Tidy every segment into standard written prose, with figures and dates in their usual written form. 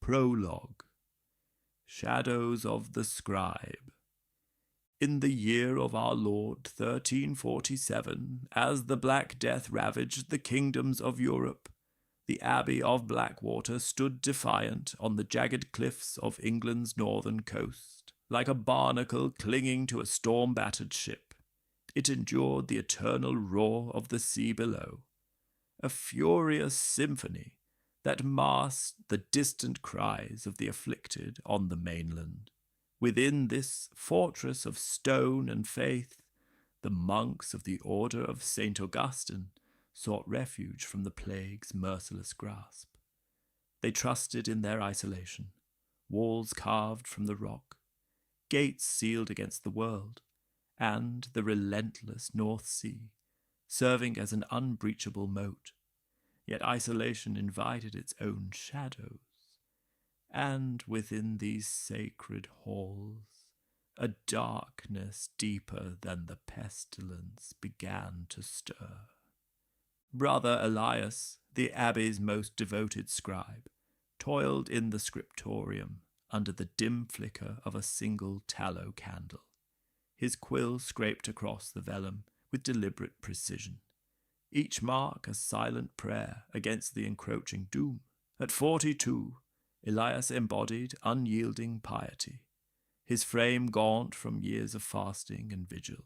Prologue. Shadows of the Scribe. In the year of our Lord 1347, as the Black Death ravaged the kingdoms of Europe, the Abbey of Blackwater stood defiant on the jagged cliffs of England's northern coast. Like a barnacle clinging to a storm-battered ship, it endured the eternal roar of the sea below, a furious symphony that masked the distant cries of the afflicted on the mainland. Within this fortress of stone and faith, the monks of the Order of St. Augustine sought refuge from the plague's merciless grasp. They trusted in their isolation, walls carved from the rock, gates sealed against the world, and the relentless North Sea, serving as an unbreachable moat. Yet isolation invited its own shadows, and within these sacred halls, a darkness deeper than the pestilence began to stir. Brother Elias, the abbey's most devoted scribe, toiled in the scriptorium under the dim flicker of a single tallow candle. His quill scraped across the vellum with deliberate precision, each mark a silent prayer against the encroaching doom. At 42, Elias embodied unyielding piety, his frame gaunt from years of fasting and vigil,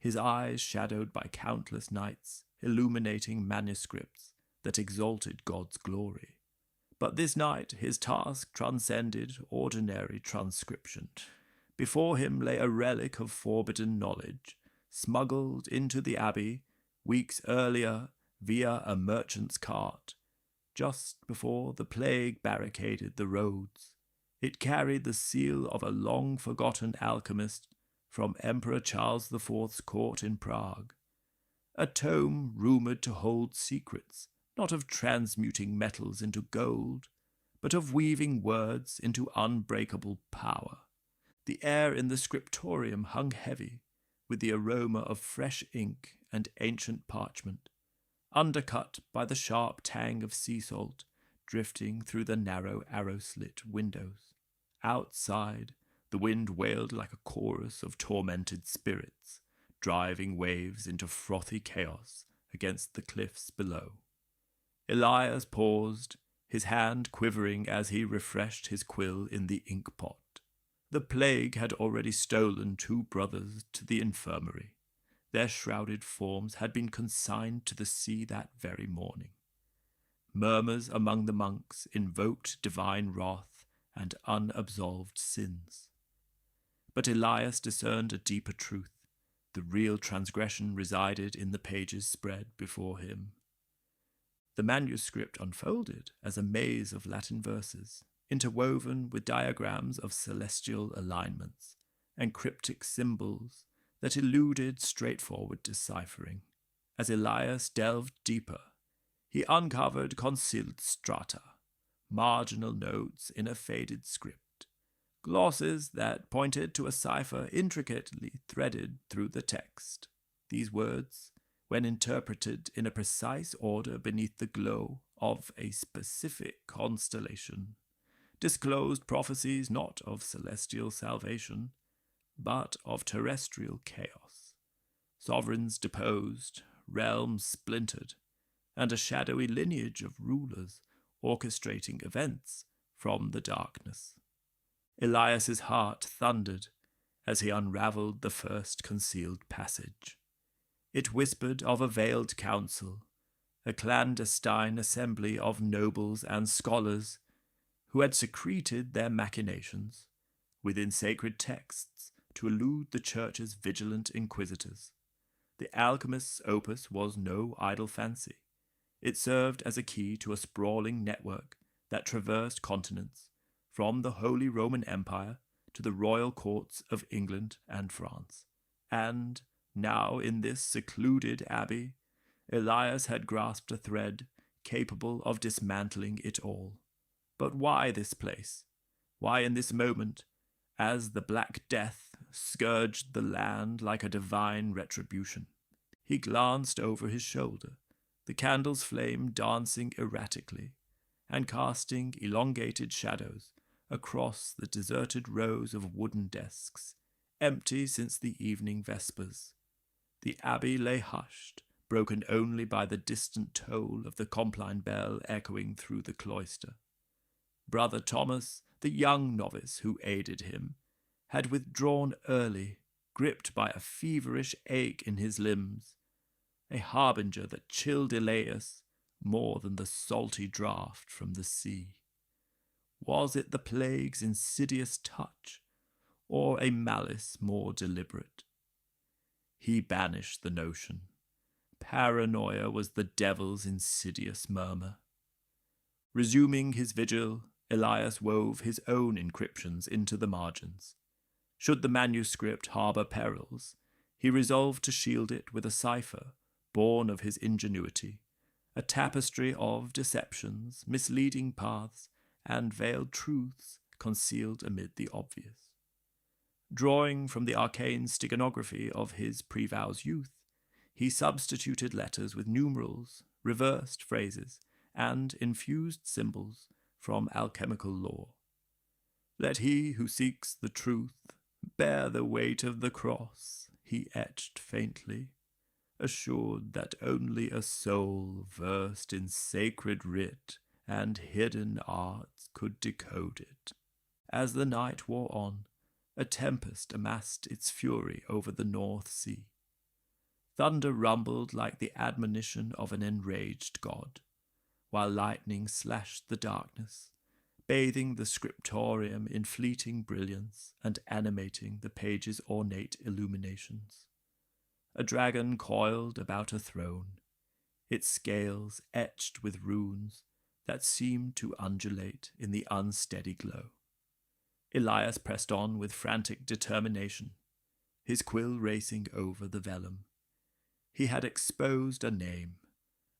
his eyes shadowed by countless nights, illuminating manuscripts that exalted God's glory. But this night his task transcended ordinary transcription. Before him lay a relic of forbidden knowledge, smuggled into the abbey weeks earlier via a merchant's cart, just before the plague barricaded the roads. It carried the seal of a long-forgotten alchemist from Emperor Charles IV's court in Prague, a tome rumoured to hold secrets, not of transmuting metals into gold, but of weaving words into unbreakable power. The air in the scriptorium hung heavy with the aroma of fresh ink and ancient parchment, undercut by the sharp tang of sea salt drifting through the narrow arrow-slit windows. Outside, the wind wailed like a chorus of tormented spirits, driving waves into frothy chaos against the cliffs below. Elias paused, his hand quivering as he refreshed his quill in the ink pot. The plague had already stolen 2 brothers to the infirmary. Their shrouded forms had been consigned to the sea that very morning. Murmurs among the monks invoked divine wrath and unabsolved sins. But Elias discerned a deeper truth. The real transgression resided in the pages spread before him. The manuscript unfolded as a maze of Latin verses, interwoven with diagrams of celestial alignments and cryptic symbols that eluded straightforward deciphering. As Elias delved deeper, he uncovered concealed strata, marginal notes in a faded script, glosses that pointed to a cipher intricately threaded through the text. These words, when interpreted in a precise order beneath the glow of a specific constellation, disclosed prophecies not of celestial salvation, but of terrestrial chaos. Sovereigns deposed, realms splintered, and a shadowy lineage of rulers orchestrating events from the darkness. Elias's heart thundered as he unravelled the first concealed passage. It whispered of a veiled council, a clandestine assembly of nobles and scholars who had secreted their machinations within sacred texts to elude the Church's vigilant inquisitors. The alchemist's opus was no idle fancy. It served as a key to a sprawling network that traversed continents, from the Holy Roman Empire to the royal courts of England and France. And now in this secluded abbey, Elias had grasped a thread capable of dismantling it all. But why this place? Why in this moment, as the Black Death scourged the land like a divine retribution? He glanced over his shoulder, the candle's flame dancing erratically, and casting elongated shadows across the deserted rows of wooden desks, empty since the evening vespers. The abbey lay hushed, broken only by the distant toll of the Compline bell echoing through the cloister. Brother Thomas, the young novice who aided him, had withdrawn early, gripped by a feverish ache in his limbs, a harbinger that chilled Elias more than the salty draught from the sea. Was it the plague's insidious touch, or a malice more deliberate? He banished the notion. Paranoia was the devil's insidious murmur. Resuming his vigil, Elias wove his own encryptions into the margins. Should the manuscript harbour perils, he resolved to shield it with a cipher born of his ingenuity, a tapestry of deceptions, misleading paths, and veiled truths concealed amid the obvious. Drawing from the arcane steganography of his pre-vows youth, he substituted letters with numerals, reversed phrases, and infused symbols from alchemical lore. Let he who seeks the truth bear the weight of the cross, he etched faintly, assured that only a soul versed in sacred writ and hidden arts could decode it. As the night wore on, a tempest amassed its fury over the North Sea. Thunder rumbled like the admonition of an enraged god, while lightning slashed the darkness, bathing the scriptorium in fleeting brilliance and animating the pages' ornate illuminations. A dragon coiled about a throne, its scales etched with runes that seemed to undulate in the unsteady glow. Elias pressed on with frantic determination, his quill racing over the vellum. He had exposed a name,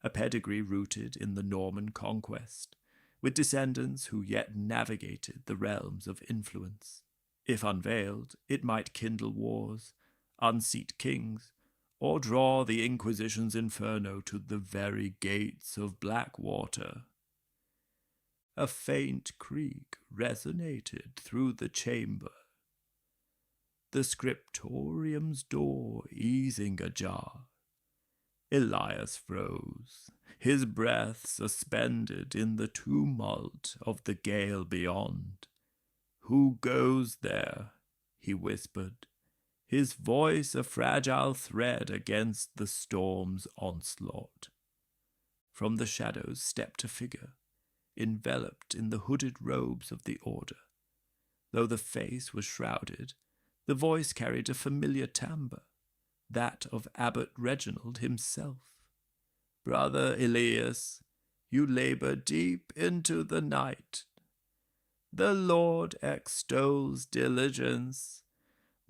a pedigree rooted in the Norman conquest, with descendants who yet navigated the realms of influence. If unveiled, it might kindle wars, unseat kings, or draw the Inquisition's inferno to the very gates of Blackwater. A faint creak resonated through the chamber, the scriptorium's door easing ajar. Elias froze, his breath suspended in the tumult of the gale beyond. "Who goes there?" he whispered, his voice a fragile thread against the storm's onslaught. From the shadows stepped a figure, enveloped in the hooded robes of the order. Though the face was shrouded, the voice carried a familiar timbre, that of Abbot Reginald himself. "Brother Elias, you labor deep into the night. The Lord extols diligence,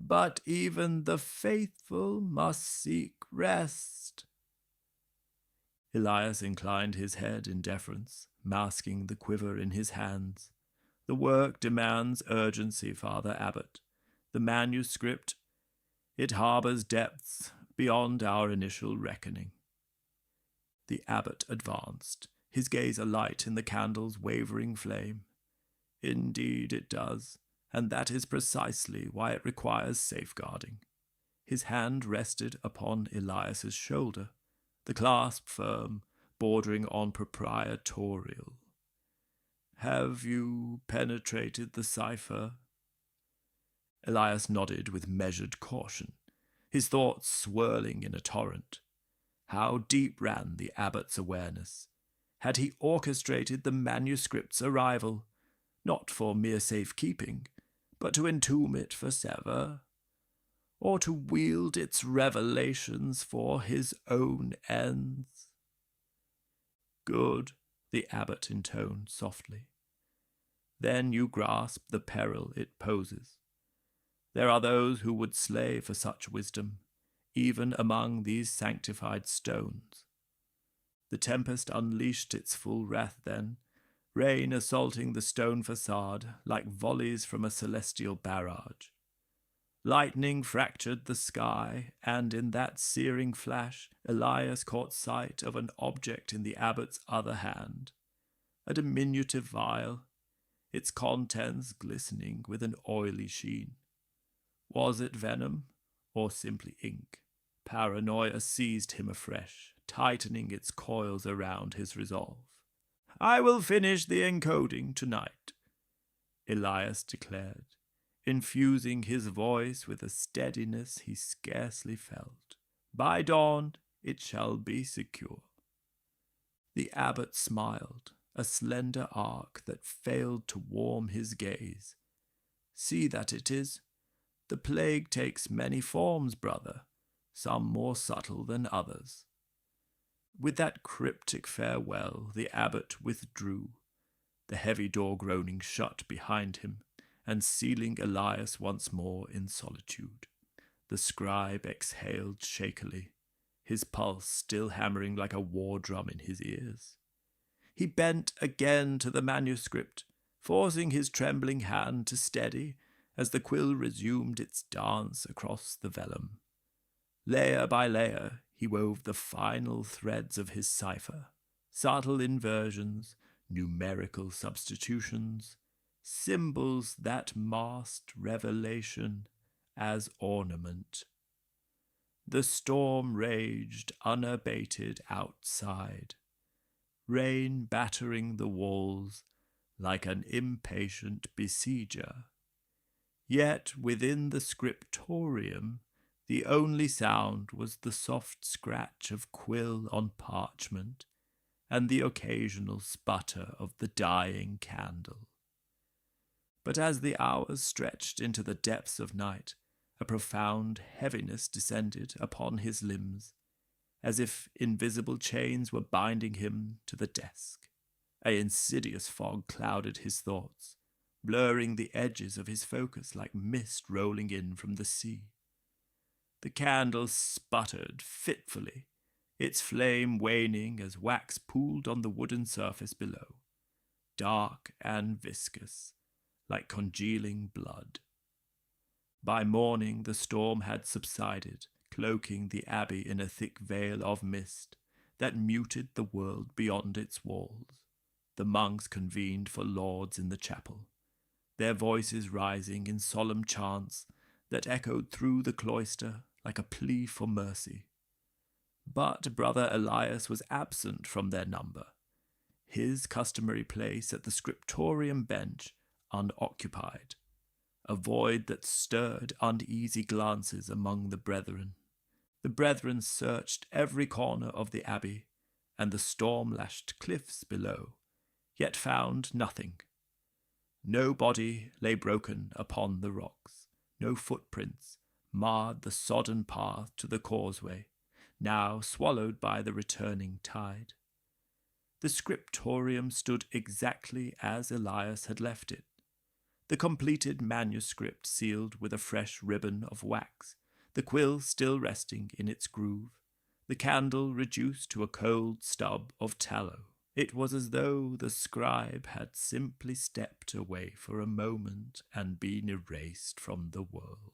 but even the faithful must seek rest." Elias inclined his head in deference, masking the quiver in his hands. "The work demands urgency, Father Abbot. The manuscript, it harbors depths beyond our initial reckoning." The abbot advanced, his gaze alight in the candle's wavering flame. "Indeed it does, and that is precisely why it requires safeguarding." His hand rested upon Elias's shoulder, the clasp firm, bordering on proprietorial. "Have you penetrated the cipher?" Elias nodded with measured caution, his thoughts swirling in a torrent. How deep ran the abbot's awareness? Had he orchestrated the manuscript's arrival, not for mere safekeeping, but to entomb it for sever, or to wield its revelations for his own ends? "Good," the abbot intoned softly. "Then you grasp the peril it poses. There are those who would slay for such wisdom, even among these sanctified stones." The tempest unleashed its full wrath then, rain assaulting the stone facade like volleys from a celestial barrage. Lightning fractured the sky, and in that searing flash, Elias caught sight of an object in the abbot's other hand, a diminutive vial, its contents glistening with an oily sheen. Was it venom, or simply ink? Paranoia seized him afresh, tightening its coils around his resolve. "I will finish the encoding tonight," Elias declared, infusing his voice with a steadiness he scarcely felt. "By dawn it shall be secure." The abbot smiled, a slender arc that failed to warm his gaze. "See that it is. The plague takes many forms, brother, some more subtle than others." With that cryptic farewell, the abbot withdrew, the heavy door groaning shut behind him, and sealing Elias once more in solitude. The scribe exhaled shakily, his pulse still hammering like a war drum in his ears. He bent again to the manuscript, forcing his trembling hand to steady as the quill resumed its dance across the vellum. Layer by layer, he wove the final threads of his cipher, subtle inversions, numerical substitutions, symbols that masked revelation as ornament. The storm raged unabated outside, rain battering the walls like an impatient besieger. Yet within the scriptorium, the only sound was the soft scratch of quill on parchment and the occasional sputter of the dying candle. But as the hours stretched into the depths of night, a profound heaviness descended upon his limbs, as if invisible chains were binding him to the desk. An insidious fog clouded his thoughts, blurring the edges of his focus like mist rolling in from the sea. The candle sputtered fitfully, its flame waning as wax pooled on the wooden surface below, dark and viscous, like congealing blood. By morning the storm had subsided, cloaking the abbey in a thick veil of mist that muted the world beyond its walls. The monks convened for lauds in the chapel, their voices rising in solemn chants that echoed through the cloister like a plea for mercy. But Brother Elias was absent from their number, his customary place at the scriptorium bench unoccupied, a void that stirred uneasy glances among the brethren. The brethren searched every corner of the abbey and the storm-lashed cliffs below, yet found nothing. No body lay broken upon the rocks, no footprints marred the sodden path to the causeway, now swallowed by the returning tide. The scriptorium stood exactly as Elias had left it, the completed manuscript sealed with a fresh ribbon of wax, the quill still resting in its groove, the candle reduced to a cold stub of tallow. It was as though the scribe had simply stepped away for a moment and been erased from the world.